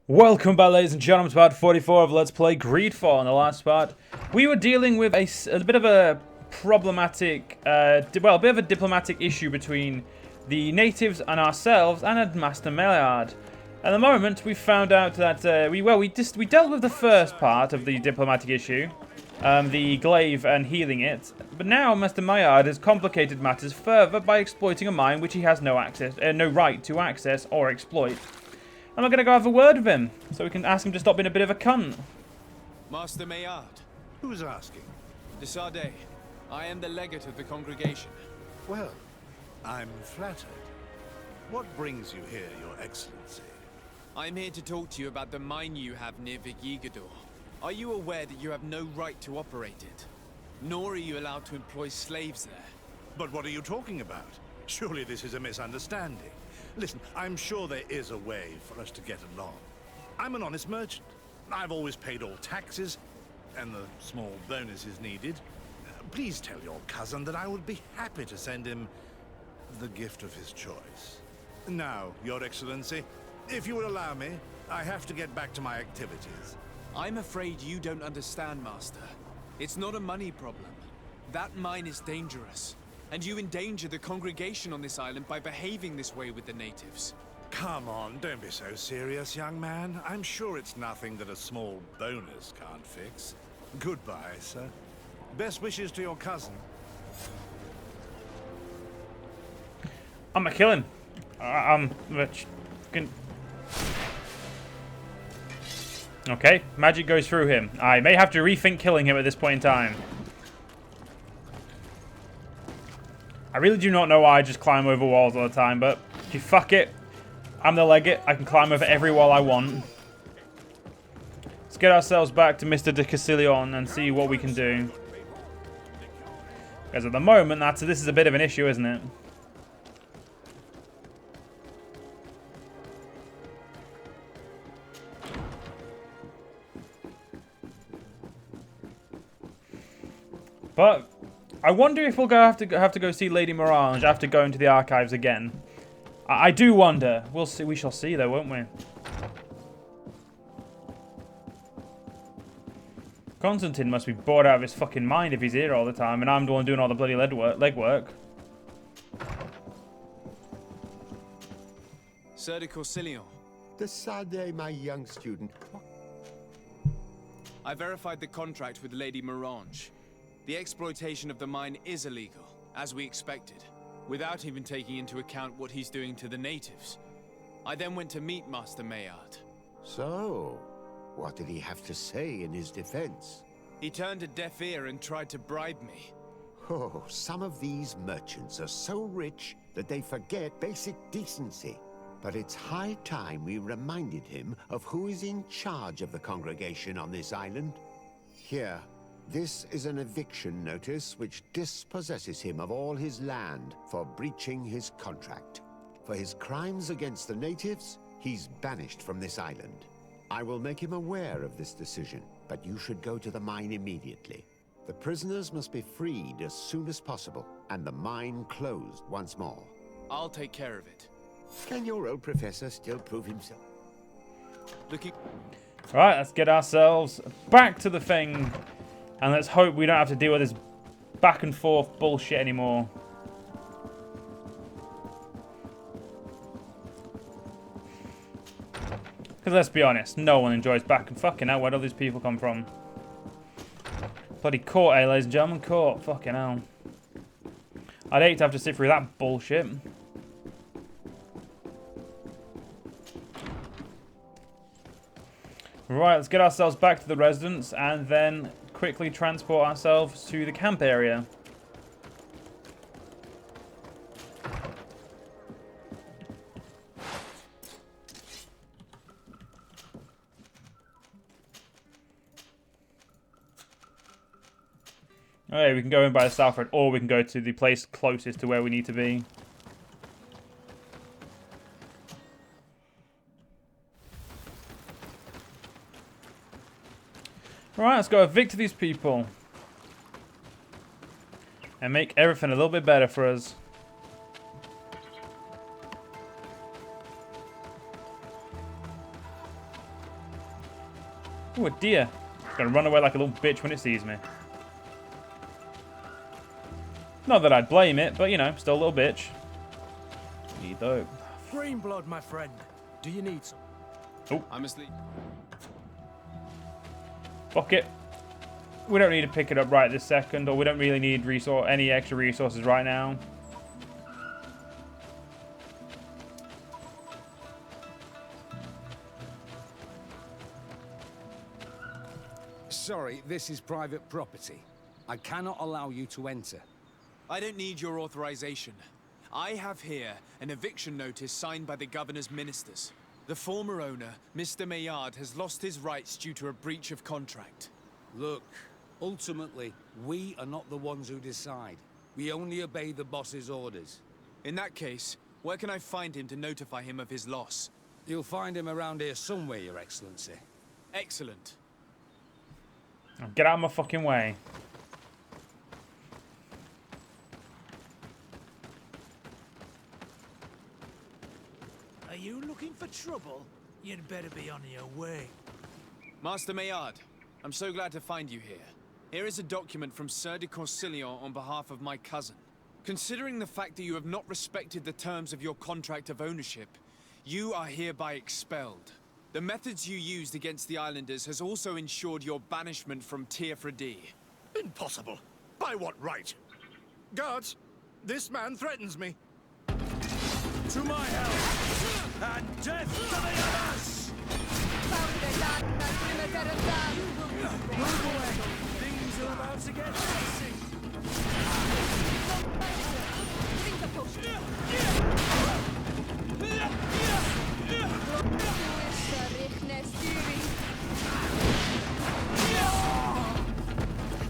Welcome back, ladies and gentlemen, to part 44 of Let's Play GreedFall. In the last part, we were dealing with a bit of a problematic, a bit of a diplomatic issue between the natives and ourselves and Master Maillard. At the moment, we found out that we dealt with the first part of the diplomatic issue, the glaive and healing it. But now Master Maillard has complicated matters further by exploiting a mine which he has no right to access or exploit. I'm not going to go have a word with him, so we can ask him to stop being a bit of a cunt. Master Maillard. Who's asking? De Sardet. I am the legate of the congregation. Well, I'm flattered. What brings you here, Your Excellency? I'm here to talk to you about the mine you have near Vigigador. Are you aware that you have no right to operate it? Nor are you allowed to employ slaves there. But what are you talking about? Surely this is a misunderstanding. Listen, I'm sure there is a way for us to get along. I'm an honest merchant. I've always paid all taxes, and the small bonuses needed. Please tell your cousin that I would be happy to send him the gift of his choice. Now, Your Excellency, if you will allow me, I have to get back to my activities. I'm afraid you don't understand, Master. It's not a money problem. That mine is dangerous. And you endanger the congregation on this island by behaving this way with the natives. Come on, don't be so serious, young man. I'm sure it's nothing that a small bonus can't fix. Goodbye, sir. Best wishes to your cousin. I'm gonna kill him. Okay, magic goes through him. I may have to rethink killing him at this point in time. I really do not know why I just climb over walls all the time, but fuck it. I'm the legate. I can climb over every wall I want. Let's get ourselves back to Mr. de Cassillon and see what we can do. Because at the moment, this is a bit of an issue, isn't it? But I wonder if we'll have to go see Lady Mirage after going to the archives again. I do wonder. We'll see. We shall see, though, won't we? Constantine must be bored out of his fucking mind if he's here all the time, and I'm the one doing all the bloody legwork. Sir de Corsillon. De Sardet, my young student. I verified the contract with Lady Mirage. The exploitation of the mine is illegal, as we expected, without even taking into account what he's doing to the natives. I then went to meet Master Maillard. So, what did he have to say in his defense? He turned a deaf ear and tried to bribe me. Oh, some of these merchants are so rich that they forget basic decency. But it's high time we reminded him of who is in charge of the congregation on this island. Here. This is an eviction notice which dispossesses him of all his land for breaching his contract. For his crimes against the natives, he's banished from this island. I will make him aware of this decision, but you should go to the mine immediately. The prisoners must be freed as soon as possible, and the mine closed once more. I'll take care of it. Can your old professor still prove himself? Right, let's get ourselves back to the thing. And let's hope we don't have to deal with this back and forth bullshit anymore. Because let's be honest, no one enjoys back and fucking hell. Where do these people come from? Bloody court, eh, ladies and gentlemen? Court, fucking hell. I'd hate to have to sit through that bullshit. Right, let's get ourselves back to the residence and then quickly transport ourselves to the camp area. Okay, we can go in by the south road, or we can go to the place closest to where we need to be. Alright, let's go evict these people. And make everything a little bit better for us. Ooh, a deer. It's gonna run away like a little bitch when it sees me. Not that I'd blame it, but you know, still a little bitch. Need though. Green blood, my friend. Do you need some? Oh, I'm asleep. fuck it. We don't need to pick it up right this second, or we don't really need any extra resources right now. Sorry, this is private property. I cannot allow you to enter. I don't need your authorization. I have here an eviction notice signed by the governor's ministers. The former owner, Mr. Maillard, has lost his rights due to a breach of contract. Look, ultimately, we are not the ones who decide. We only obey the boss's orders. In that case, where can I find him to notify him of his loss? You'll find him around here somewhere, Your Excellency. Excellent. Get out of my fucking way. Are you looking for trouble? You'd better be on your way. Master Maillard, I'm so glad to find you here. Here is a document from Sir de Corsillon on behalf of my cousin. Considering the fact that you have not respected the terms of your contract of ownership, you are hereby expelled. The methods you used against the islanders has also ensured your banishment from Tier-Fredy. Impossible. By what right? Guards, this man threatens me. To my help! And death to the others! Move away! Things are about to get dicey!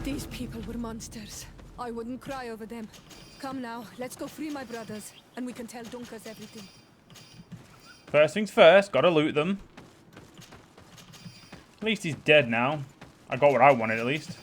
These people were monsters. I wouldn't cry over them. Come now, let's go free my brothers, and we can tell Dunkas everything. First things first, gotta loot them. At least he's dead now. I got what I wanted, at least.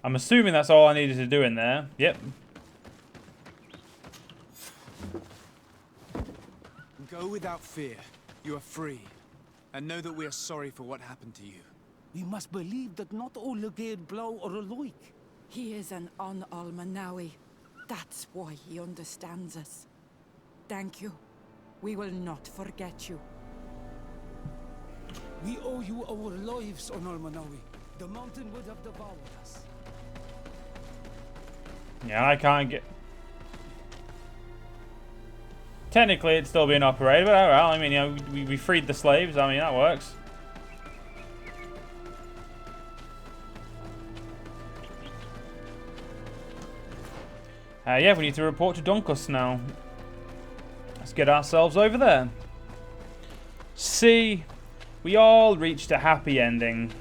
I'm assuming that's all I needed to do in there. Yep. Go without fear. You are free. And know that we are sorry for what happened to you. We must believe that not all Legade Blow are alike. He is an Almanawi. That's why he understands us. Thank you. We will not forget you. We owe you our lives on Almanawi. The mountain would have devoured us. Yeah, I can't get... Technically, it's still being operated, but oh well, I mean, you know, we freed the slaves. I mean, that works. Yeah, we need to report to Dunkus now. Let's get ourselves over there. See, we all reached a happy ending.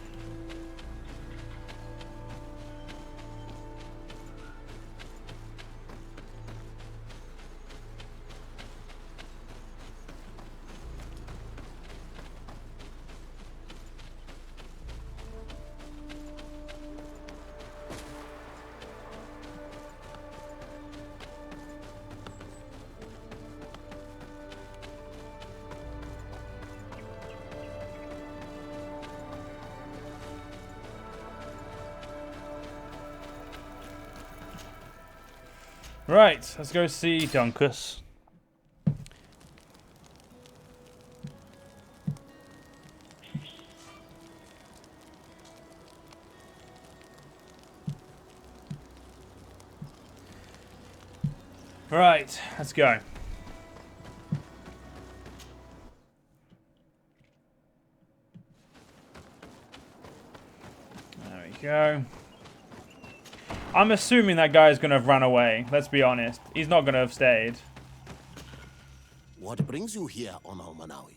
Right, let's go see Dunkus. Right, let's go. There we go. I'm assuming that guy's going to have run away. Let's be honest. He's not going to have stayed. What brings you here on Almanawi?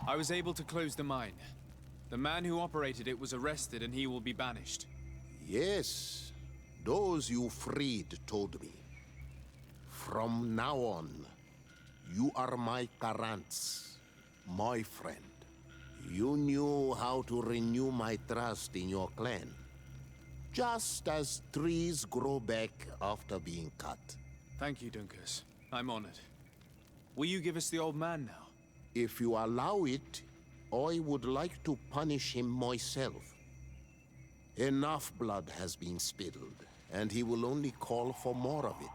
I was able to close the mine. The man who operated it was arrested and he will be banished. Yes, those you freed told me. From now on, you are my Karants, my friend. You knew how to renew my trust in your clan. Just as trees grow back after being cut. Thank you, Dunkus. I'm honored. Will you give us the old man now? If you allow it, I would like to punish him myself. Enough blood has been spilled, and he will only call for more of it,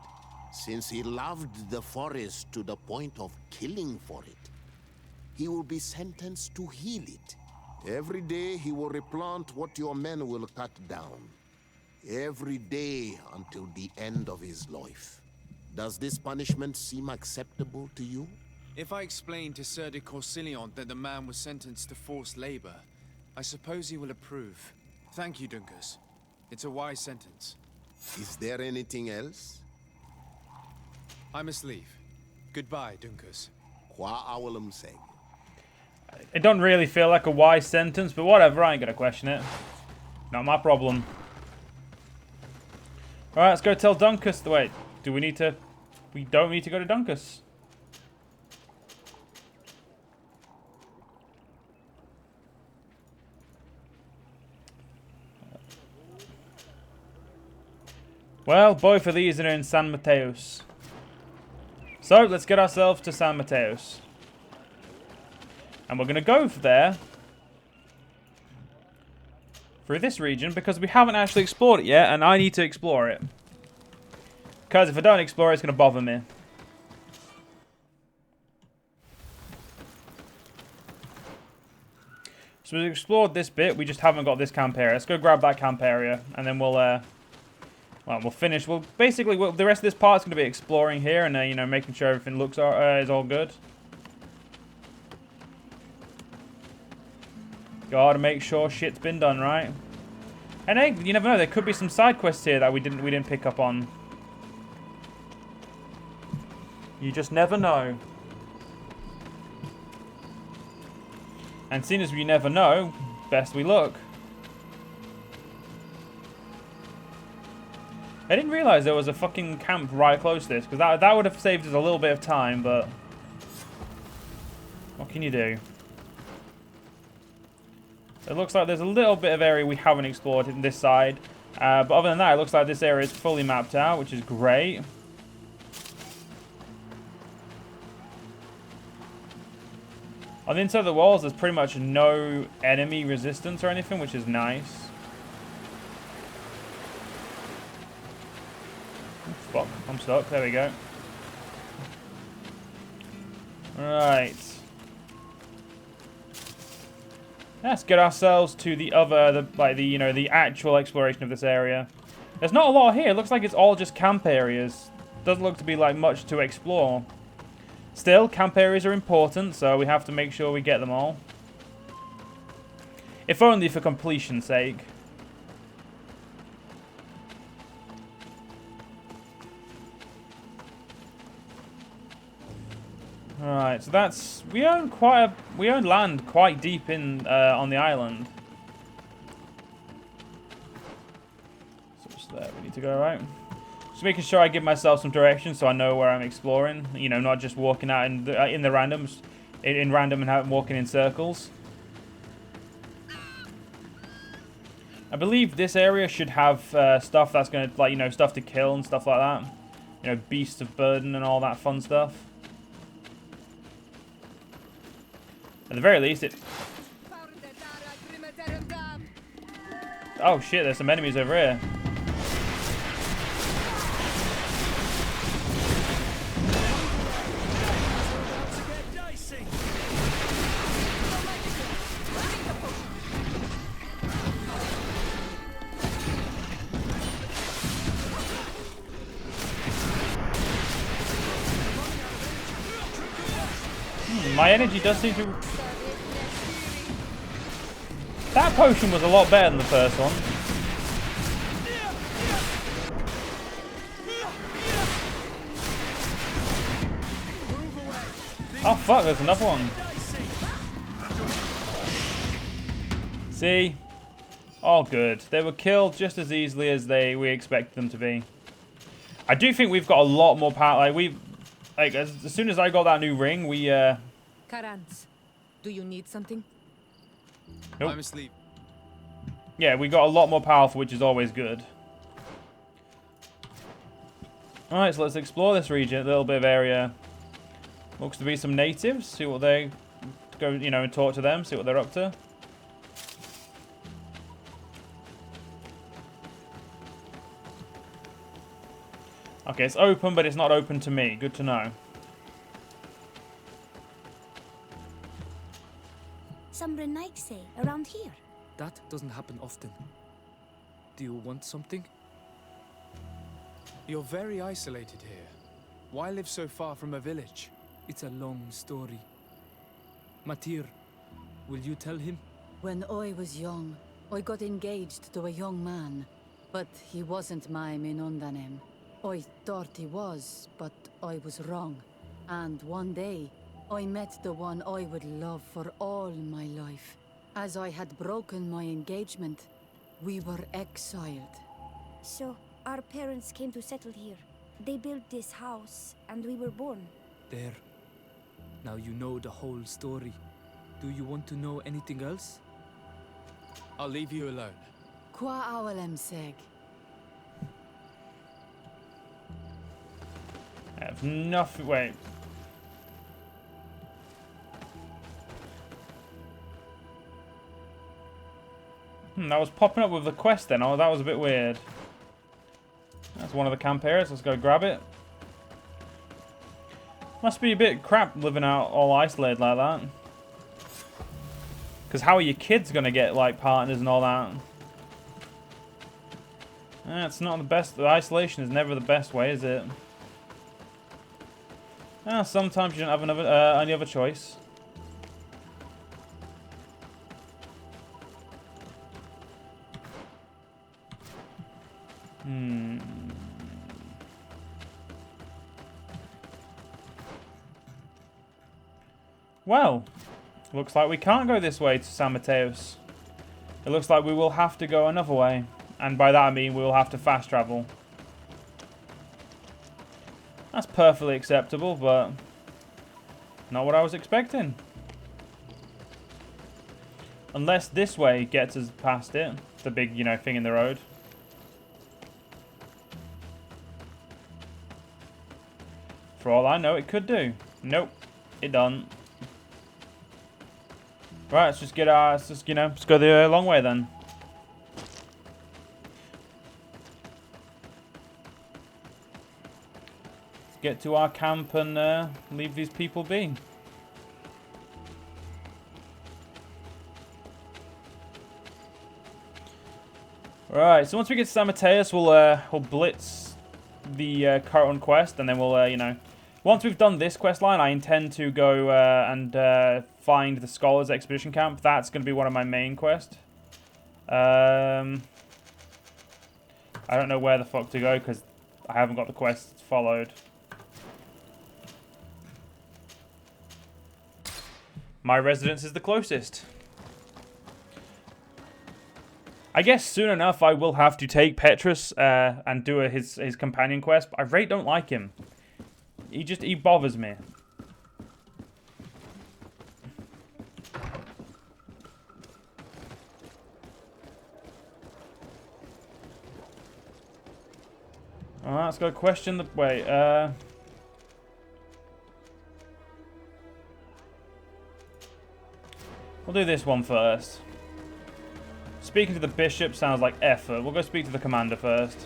since he loved the forest to the point of killing for it. He will be sentenced to heal it. Every day he will replant what your men will cut down. Every day until the end of his life. Does this punishment seem acceptable to you? If I explain to Sir de Corsilion that the man was sentenced to forced labor, I suppose he will approve. Thank you, Dunkus. It's a wise sentence. Is there anything else? I must leave. Goodbye, Dunkus. Qua awalum seg. It don't really feel like a wise sentence, but whatever, I ain't gonna question it. Not my problem. Alright, let's go tell Dunkus. Wait, do we need to... We don't need to go to Dunkus. Well, both of these are in San Mateos. So, let's get ourselves to San Mateos. And we're going to go there through this region because we haven't actually explored it yet, and I need to explore it. Because if I don't explore it, it's going to bother me. So we've explored this bit, we just haven't got this camp area. Let's go grab that camp area, and then we'll finish. The rest of this part's going to be exploring here and, you know, making sure everything is all good. Gotta make sure shit's been done right. And hey, you never know, there could be some side quests here that we didn't pick up on. You just never know. And seeing as we never know, best we look. I didn't realize there was a fucking camp right close to this, because that would have saved us a little bit of time, but what can you do? It looks like there's a little bit of area we haven't explored in this side. But other than that, it looks like this area is fully mapped out, which is great. On the inside of the walls, there's pretty much no enemy resistance or anything, which is nice. Oh, fuck, I'm stuck. There we go. Right. Let's get ourselves to the actual exploration of this area. There's not a lot here. It looks like it's all just camp areas. Doesn't look to be like much to explore. Still, camp areas are important, so we have to make sure we get them all. If only for completion's sake. Alright, so that's... We own land quite deep in on the island. So just there, we need to go right. Just making sure I give myself some direction so I know where I'm exploring. You know, not just walking out in the randoms, in random and walking in circles. I believe this area should have stuff that's going to, like, you know, stuff to kill and stuff like that. You know, beasts of burden and all that fun stuff. At the very least, it... Oh shit, there's some enemies over here. My energy does seem to... That potion was a lot better than the first one. Oh fuck, there's another one. See? All good. They were killed just as easily as we expected them to be. I do think we've got a lot more power. As soon as I got that new ring, we Karans, do you need something? Nope. I'm asleep. Yeah, we got a lot more powerful, which is always good. Alright, so let's explore this region, a little bit of area. Looks to be some natives. See what they... Go, you know, and talk to them, see what they're up to. Okay, it's open, but it's not open to me. Good to know. Some Renaigse around here. That doesn't happen often. Do you want something? You're very isolated here. Why live so far from a village? It's a long story. Matir, will you tell him? When I was young, I got engaged to a young man, but he wasn't my Minundanem. I thought he was, but I was wrong. And one day, I met the one I would love for all my life. As I had broken my engagement, we were exiled. So, our parents came to settle here. They built this house, and we were born. There. Now you know the whole story. Do you want to know anything else? I'll leave you alone. Qua awalem seg. I have nothing... Wait. That was popping up with the quest then. Oh, that was a bit weird. That's one of the camp areas. Let's go grab it. Must be a bit crap living out all isolated like that. Because how are your kids going to get, like, partners and all that? It's not the best. The isolation is never the best way, is it? Sometimes you don't have any other choice. Well, looks like we can't go this way to San Mateos. It looks like we will have to go another way. And by that I mean we will have to fast travel. That's perfectly acceptable, but not what I was expecting. Unless this way gets us past it. The big, you know, thing in the road. For all I know, it could do. Nope, it doesn't. Right, let's just get our, let's go the long way then. Let's get to our camp and leave these people be. Right, so once we get to San Mateos, we'll blitz the current quest, and then we'll, you know, once we've done this quest line, I intend to go and find the Scholars Expedition Camp. That's going to be one of my main quests. I don't know where the fuck to go because I haven't got the quests followed. My residence is the closest. I guess soon enough I will have to take Petrus and do his companion quest, but I really don't like him. He bothers me. Alright, let's go question the... Wait, we'll do this one first. Speaking to the bishop sounds like effort. We'll go speak to the commander first.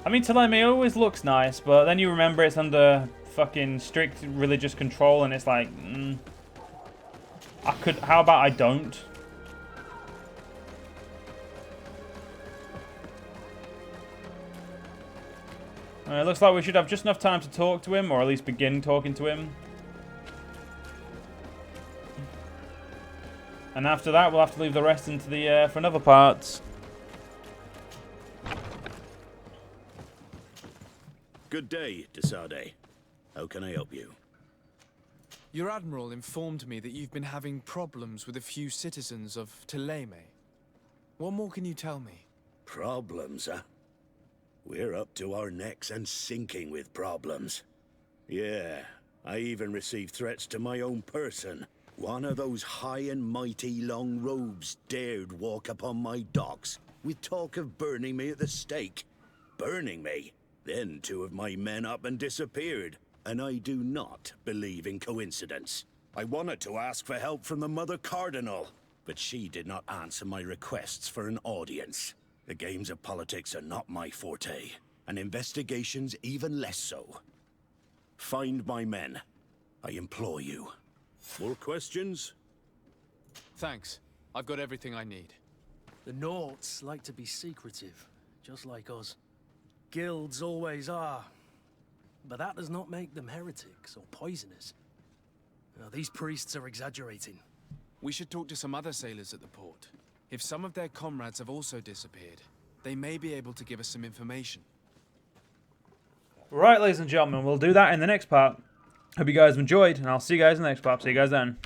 I mean, Ptolemy always looks nice, but then you remember it's under fucking strict religious control, and it's like, how about I don't? It looks like we should have just enough time to talk to him, or at least begin talking to him. And after that, we'll have to leave the rest into the for another parts. Good day, Desade. How can I help you? Your admiral informed me that you've been having problems with a few citizens of Ptolemy. What more can you tell me? Problems, huh? We're up to our necks and sinking with problems. Yeah, I even received threats to my own person. One of those high and mighty long robes dared walk upon my docks with talk of burning me at the stake. Burning me? Then 2 of my men up and disappeared, and I do not believe in coincidence. I wanted to ask for help from the Mother Cardinal, but she did not answer my requests for an audience. The games of politics are not my forte, and investigations even less so. Find my men. I implore you. More questions? Thanks. I've got everything I need. The Nauts like to be secretive, just like us. Guilds always are. But that does not make them heretics or poisoners. Now, these priests are exaggerating. We should talk to some other sailors at the port. If some of their comrades have also disappeared, they may be able to give us some information. Right, ladies and gentlemen, we'll do that in the next part. Hope you guys enjoyed, and I'll see you guys in the next part. See you guys then.